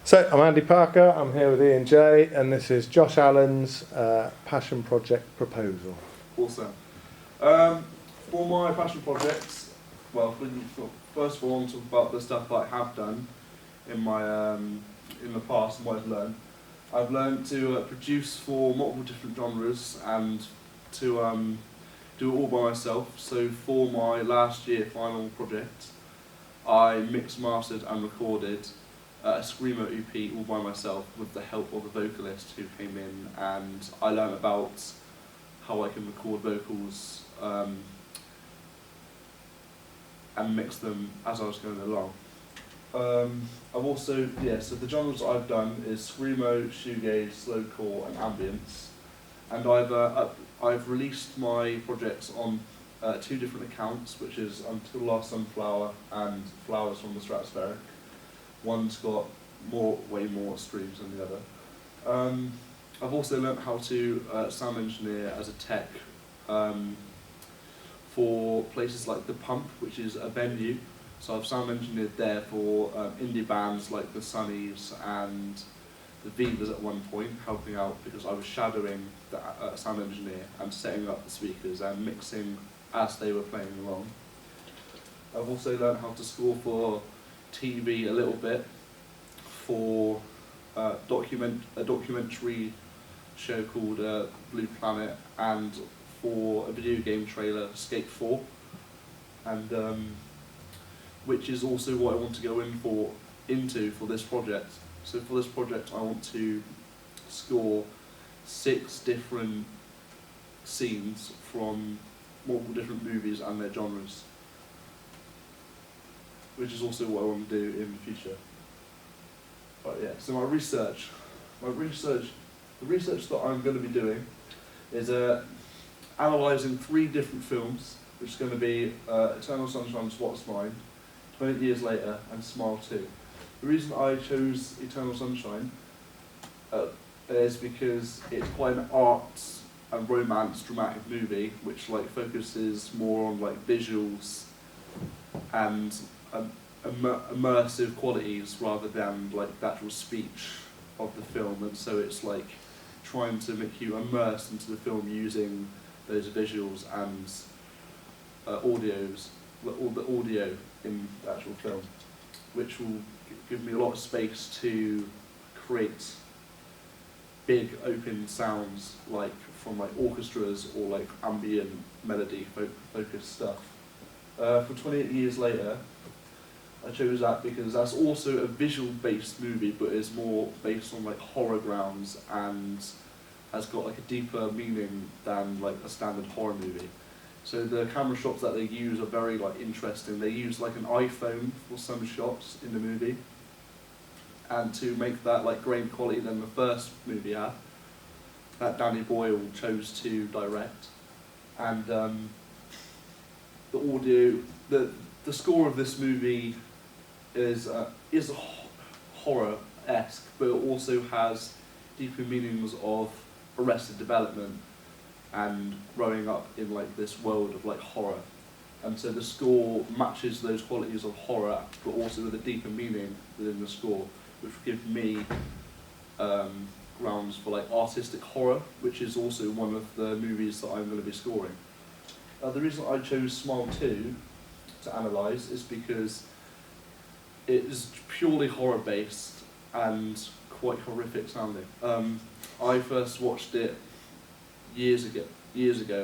So, I'm Andy Parker, I'm here with Ian J, and this is Josh Allen's Passion Project proposal. Awesome. For my passion projects, well, first of all, I want to talk about the stuff that I have done in my in the past and what I've learned. I've learned to produce for multiple different genres and to do it all by myself. So for my last year final project, I mixed, mastered and recorded a Screamo EP all by myself with the help of a vocalist who came in, and I learned about how I can record vocals and mix them as I was going along. I've also, so the genres I've done is Screamo, Shoegaze, Slowcore and Ambience, and I've released my projects on 2 different accounts, which is Until Last Sunflower and Flowers from the Stratospheric. One's got way more streams than the other. I've also learnt how to sound engineer as a tech for places like The Pump, which is a venue. So I've sound engineered there for indie bands like the Sunnies and the Vivas at one point, helping out because I was shadowing the sound engineer and setting up the speakers and mixing as they were playing along. I've also learnt how to score for TV a little bit, for a documentary show called Blue Planet, and for a video game trailer, Skate 4, and which is also what I want to go into for this project. So for this project I want to score 6 different scenes from multiple different movies and their genres, which is also what I want to do in the future. But yeah, so the research that I'm going to be doing is analysing 3 different films, which is going to be Eternal Sunshine of the Spotless Mind, 20 Years Later and Smile 2. The reason I chose Eternal Sunshine is because it's quite an art and romance dramatic movie, which focuses more on visuals and immersive qualities rather than the actual speech of the film, and so it's trying to make you immersed into the film using those visuals and all the audio in the actual film, which will give me a lot of space to create big open sounds from orchestras or ambient melody focused stuff. For 28 Years Later, I chose that because that's also a visual based movie, but is more based on horror grounds and has got a deeper meaning than a standard horror movie. So the camera shots that they use are very interesting. They use an iPhone for some shots in the movie, and to make that greater quality than the first movie had, that Danny Boyle chose to direct. And the audio, the score of this movie is horror-esque, but it also has deeper meanings of Arrested Development and growing up in this world of horror. And so the score matches those qualities of horror, but also with a deeper meaning within the score, which will give me grounds for artistic horror, which is also one of the movies that I'm going to be scoring. The reason I chose Smile 2 to analyse is because it is purely horror based and quite horrific sounding. I first watched it years ago,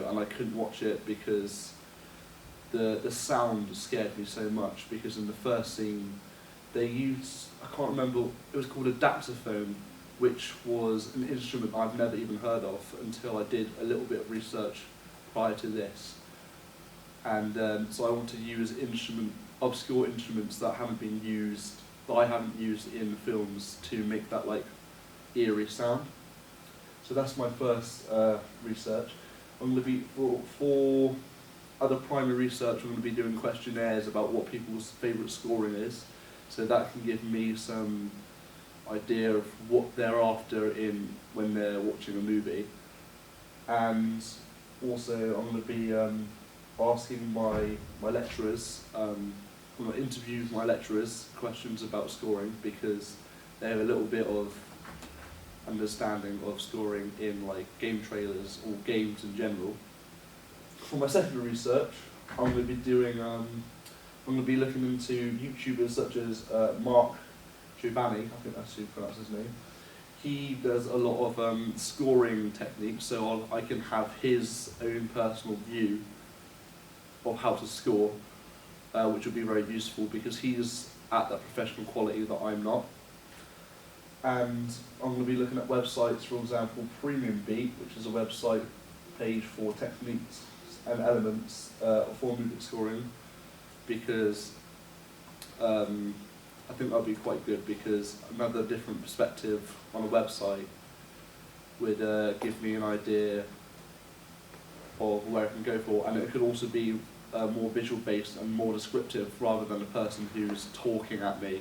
and I couldn't watch it because the sound scared me so much, because in the first scene they used, I can't remember, it was called a daptophone, which was an instrument I've never even heard of until I did a little bit of research prior to this. And so I want to use obscure instruments that I haven't used in films to make that eerie sound. So that's my first research. I'm going to be, for other primary research, I'm going to be doing questionnaires about what people's favourite scoring is, so that can give me some idea of what they're after when they're watching a movie. And also I'm going to be asking my lecturers I'm going to interview my lecturers questions about scoring because they have a little bit of understanding of scoring in like game trailers or games in general. For my secondary research, I'm going to be doing. I'm going to be looking into YouTubers such as Mark Giovanni. I think that's who you pronounce his name. He does a lot of scoring techniques, so I can have his own personal view of how to score, which will be very useful because he's at that professional quality that I'm not. And I'm going to be looking at websites, for example, Premium Beat, which is a website page for techniques and elements for music scoring, because I think that'll be quite good, because another different perspective on a website would give me an idea of where I can go for, and it could also be more visual based and more descriptive rather than a person who's talking at me.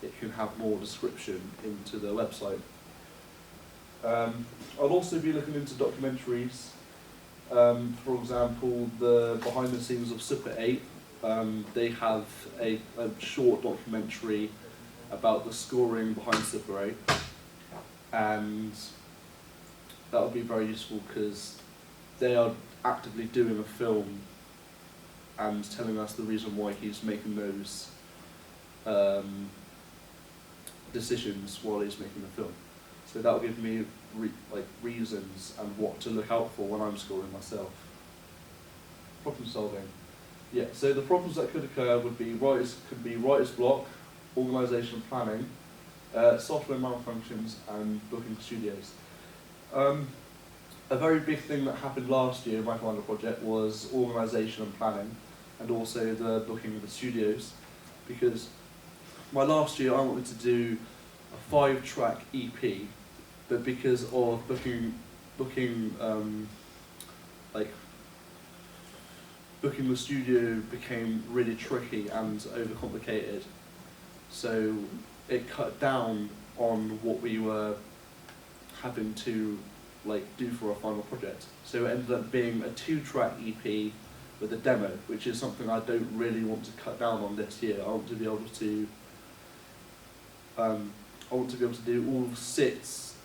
It can have more description into the website. I'll also be looking into documentaries. For example, the behind the scenes of Super 8. They have a short documentary about the scoring behind Super 8, and that will be very useful because they are actively doing a film and telling us the reason why he's making those decisions while he's making the film. So that will give me reasons and what to look out for when I'm scoring myself. Problem solving. Yeah, so the problems that could occur would be writer's block, organisation and planning, software malfunctions, and booking studios. A very big thing that happened last year in my final project was organisation and planning, and also the booking of the studios, because my last year I wanted to do a 5-track EP, but because of booking the studio became really tricky and overcomplicated, so it cut down on what we were having to do for our final project. So it ended up being a 2-track EP with a demo, which is something I don't really want to cut down on this year. I want to be able to do all 6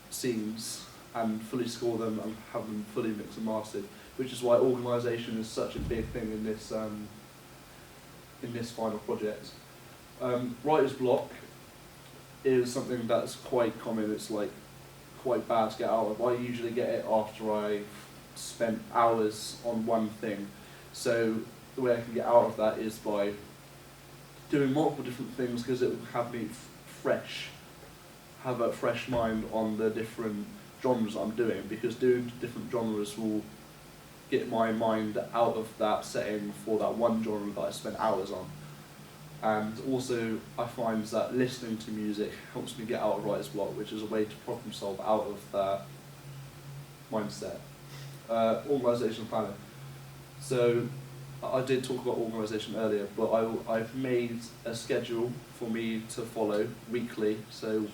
scenes and fully score them and have them fully mixed and mastered, which is why organisation is such a big thing in this final project. Writer's block is something that's quite common. It's quite bad to get out of. I usually get it after I've spent hours on one thing. So the way I can get out of that is by doing multiple different things, because it will have me have a fresh mind on the different genres I'm doing, because doing different genres will get my mind out of that setting for that one genre that I spent hours on. And also I find that listening to music helps me get out of writer's block, which is a way to problem solve out of that mindset. Organisation planning. So I did talk about organisation earlier, but I've made a schedule for me to follow weekly. So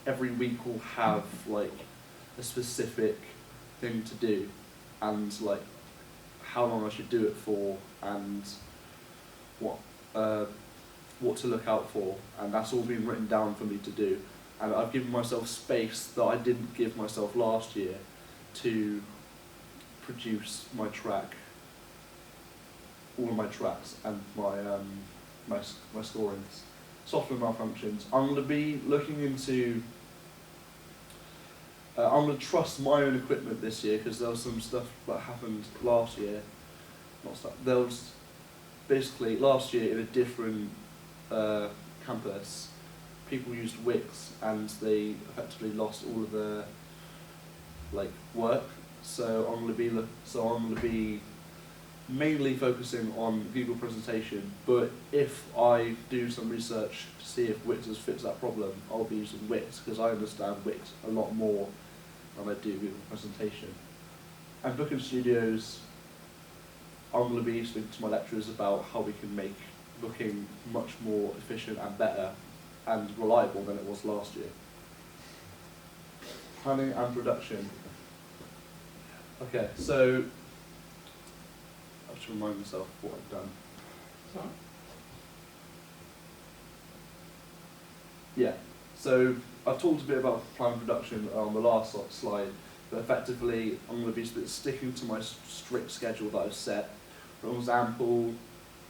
every week will have a specific thing to do, and how long I should do it for, and what to look out for, and that's all been written down for me to do. And I've given myself space that I didn't give myself last year to produce my track, all of my tracks, and my scorings. Software malfunctions. I'm going to be looking into. I'm going to trust my own equipment this year, because there was some stuff that happened last year. There was basically last year in a different campus, people used Wix and they effectively lost all of their work. So I'm going to be mainly focusing on Google Presentation, but if I do some research to see if Wix has fixed that problem, I'll be using Wix, because I understand Wix a lot more than I do Google Presentation. And booking studios, I'm going to be speaking to my lecturers about how we can make booking much more efficient and better and reliable than it was last year. Planning and production. Okay, so have to remind myself what I've done. So, Yeah, so I've talked a bit about plan of production on the last slide, but effectively I'm going to be sticking to my strict schedule that I've set. For example,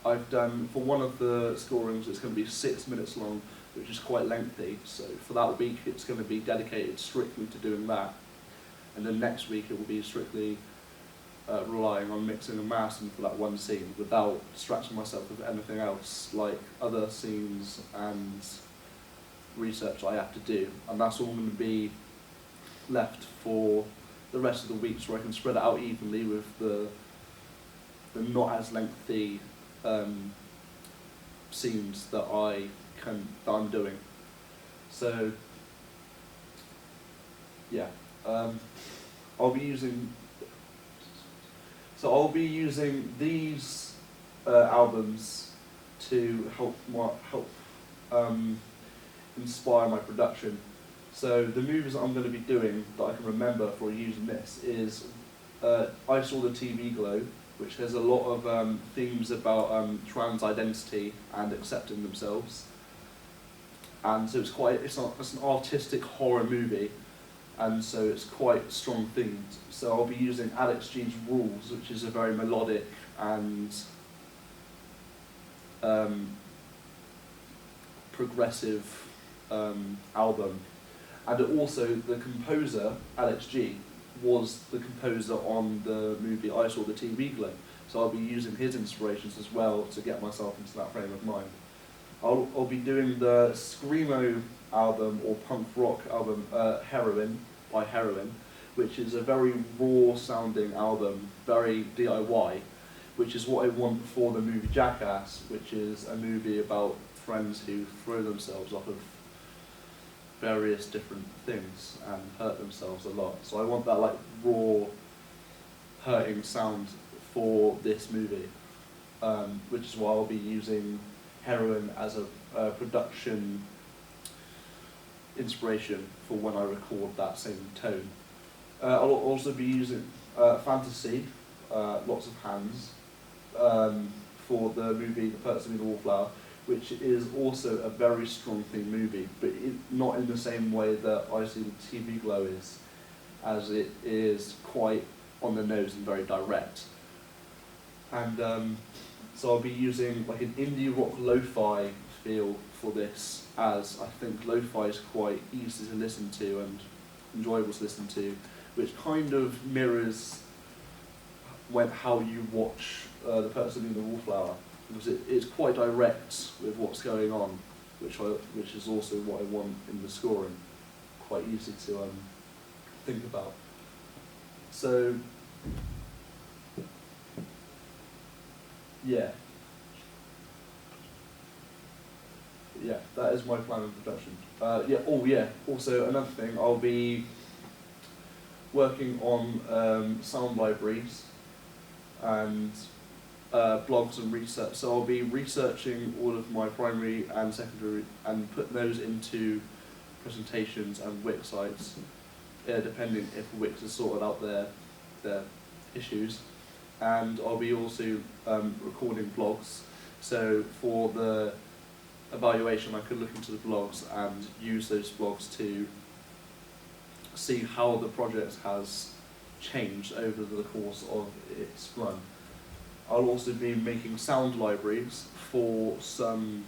I've done, for one of the scorings, it's going to be 6 minutes long, which is quite lengthy, so for that week it's going to be dedicated strictly to doing that. And then next week it will be strictly relying on mixing and mastering for that one scene without distracting myself with anything else, like other scenes and research I have to do. And that's all going to be left for the rest of the week, so I can spread it out evenly with the not as lengthy scenes that I'm doing. So yeah, I'll be using these albums to help inspire my production. So the movies that I'm going to be doing that I can remember for using this is I Saw the TV Glow, which has a lot of themes about trans identity and accepting themselves. And so it's an artistic horror movie, and so it's quite strong themed. So I'll be using Alex G's Rules, which is a very melodic and progressive album. And also the composer, Alex G, was the composer on the movie I Saw the TV Glow. So I'll be using his inspirations as well to get myself into that frame of mind. I'll be doing the Screamo album, or punk rock album, Heroin, by Heroin, which is a very raw sounding album, very DIY, which is what I want for the movie Jackass, which is a movie about friends who throw themselves off of various different things and hurt themselves a lot. So I want that like raw, hurting sound for this movie, which is why I'll be using Heroin as a production inspiration for when I record that same tone. I'll also be using Fantasy, Lots of Hands, for the movie The Person in the Wallflower, which is also a very strong theme movie, but not in the same way that I See the TV Glow is, as it is quite on the nose and very direct. And so I'll be using like an indie rock lo-fi feel for this, as I think lo-fi is quite easy to listen to and enjoyable to listen to, which kind of mirrors how you watch The Person in the Wallflower, because it's quite direct with what's going on, which is also what I want in the scoring, quite easy to think about. So yeah, that is my plan of production. Also another thing, I'll be working on sound libraries and blogs and research. So I'll be researching all of my primary and secondary and putting those into presentations and Wix sites, depending if Wix has sorted out their issues. And I'll be also recording blogs. So for the evaluation, I could look into the blogs and use those blogs to see how the project has changed over the course of its run. I'll also be making sound libraries for some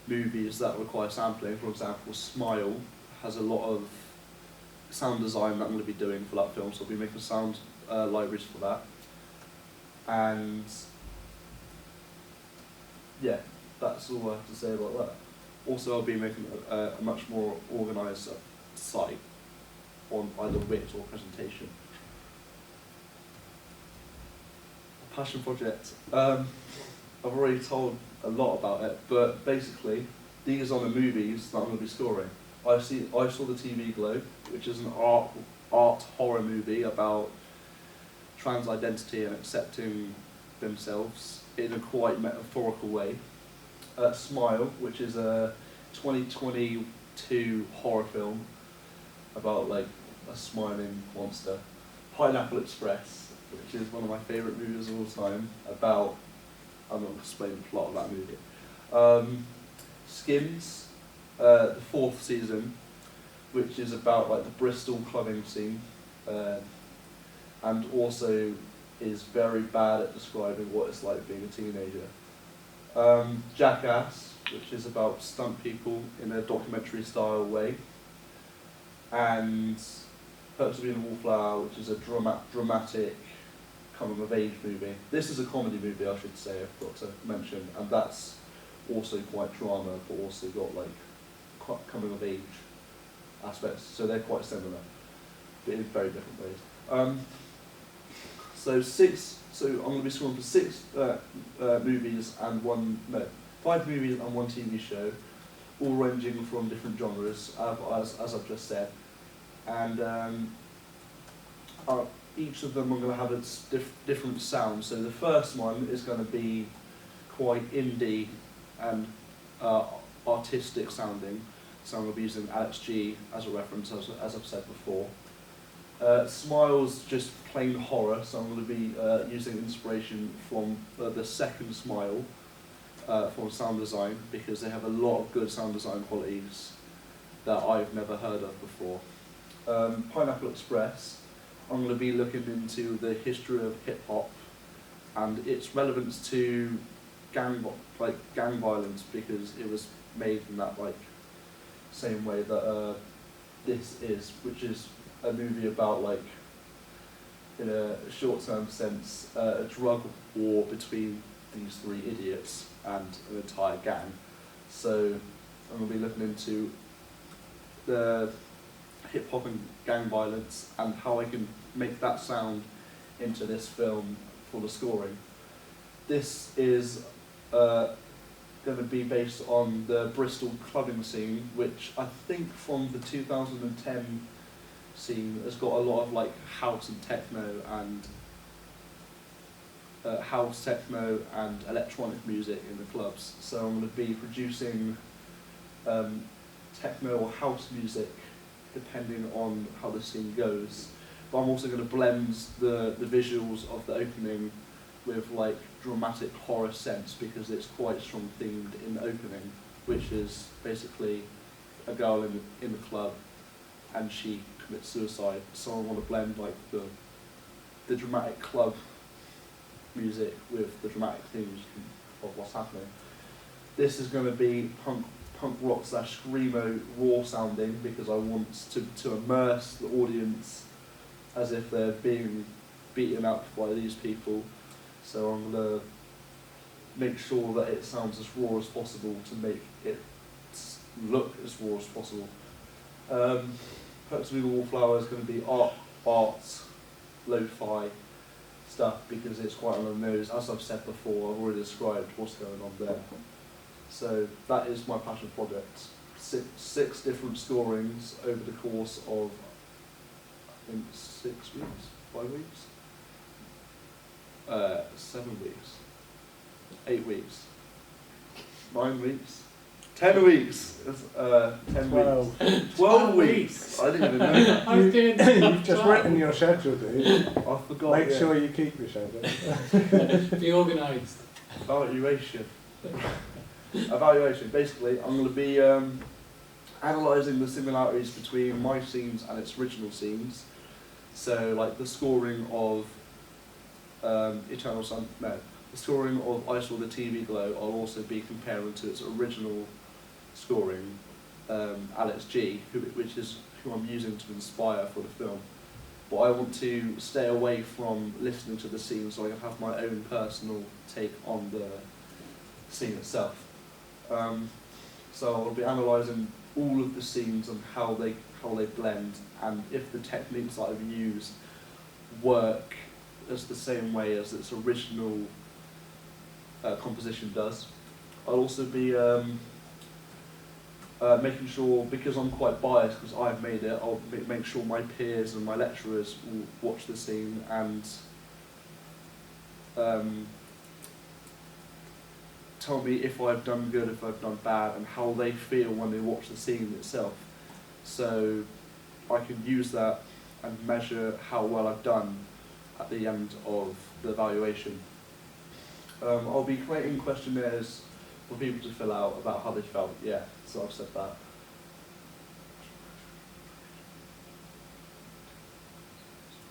movies that require sampling. For example, Smile has a lot of sound design that I'm going to be doing for that film, so I'll be making sound libraries for that. And yeah, that's all I have to say about that. Also, I'll be making a much more organised site on either Wix or presentation. Passion project. I've already told a lot about it, but basically, these are the movies that I'm going to be scoring. I Saw the TV Glow, which is an art horror movie about trans identity and accepting themselves in a quite metaphorical way. Smile, which is a 2022 horror film about like a smiling monster. Pineapple Express, which is one of my favourite movies of all time, about, I'm not going to explain the plot of that movie. Skins, the 4th season, which is about like the Bristol clubbing scene, and also is very bad at describing what it's like being a teenager. Jackass, which is about stunt people in a documentary style way, and Perks of Being a Wallflower, which is a dramatic coming of age movie. This is a comedy movie, I should say, I've got to mention, and that's also quite drama, but also got like quite coming of age aspects, so they're quite similar, but in very different ways. So I'm going to be scoring for 6 movies and 5 movies and 1 TV show, all ranging from different genres, as I've just said. And each of them are going to have its different sound. So the first one is going to be quite indie and artistic sounding. So I'm going to be using Alex G as a reference, as I've said before. Smile's just plain horror, so I'm going to be using inspiration from the second Smile from sound design, because they have a lot of good sound design qualities that I've never heard of before. Pineapple Express, I'm going to be looking into the history of hip hop and its relevance to gang violence, because it was made in that same way that this is, which is a movie about, like, in a short-term sense, a drug war between these 3 idiots and an entire gang. So I'm going to be looking into the hip-hop and gang violence and how I can make that sound into this film for the scoring. This is going to be based on the Bristol clubbing scene, which I think from the 2010 scene has got a lot of like house techno and electronic music in the clubs. So I'm going to be producing techno or house music depending on how the scene goes. But I'm also going to blend the visuals of the opening with like dramatic horror sense, because it's quite strong themed in the opening, which is basically a girl in the club and she commits suicide. So I want to blend like the dramatic club music with the dramatic themes of what's happening. This is going to be punk rock / screamo raw sounding, because I want to immerse the audience as if they're being beaten up by these people. So I'm going to make sure that it sounds as raw as possible to make it look as raw as possible. Perks of Being a Wallflower is going to be art, lo-fi stuff, because it's quite on the nose. As I've said before, I've already described what's going on there. So that is my passion project. 6 different scorings over the course of, I think, 6 weeks, 5 weeks, 7 weeks, 8 weeks, 9 weeks, 10 weeks. 10 12. weeks. 12 weeks. I didn't even know that. I was doing You've just written your schedule, dude. I forgot. Make sure you keep your schedule. Be organised. Evaluation. Basically, I'm going to be analysing the similarities between my scenes and its original scenes. So, like the scoring of the scoring of I Saw the TV Glow, I'll also be comparing to its original scoring, Alex G, which is who I'm using to inspire for the film. But I want to stay away from listening to the scene, so I can have my own personal take on the scene itself. So I'll be analysing all of the scenes and how they blend, and if the techniques that I've used work as the same way as its original composition does. I'll also be making sure, because I'm quite biased because I've made it, I'll make sure my peers and my lecturers will watch the scene and tell me if I've done good, if I've done bad, and how they feel when they watch the scene itself. So I can use that and measure how well I've done, at the end of the evaluation. I'll be creating questionnaires for people to fill out about how they felt. Yeah, so I've said that.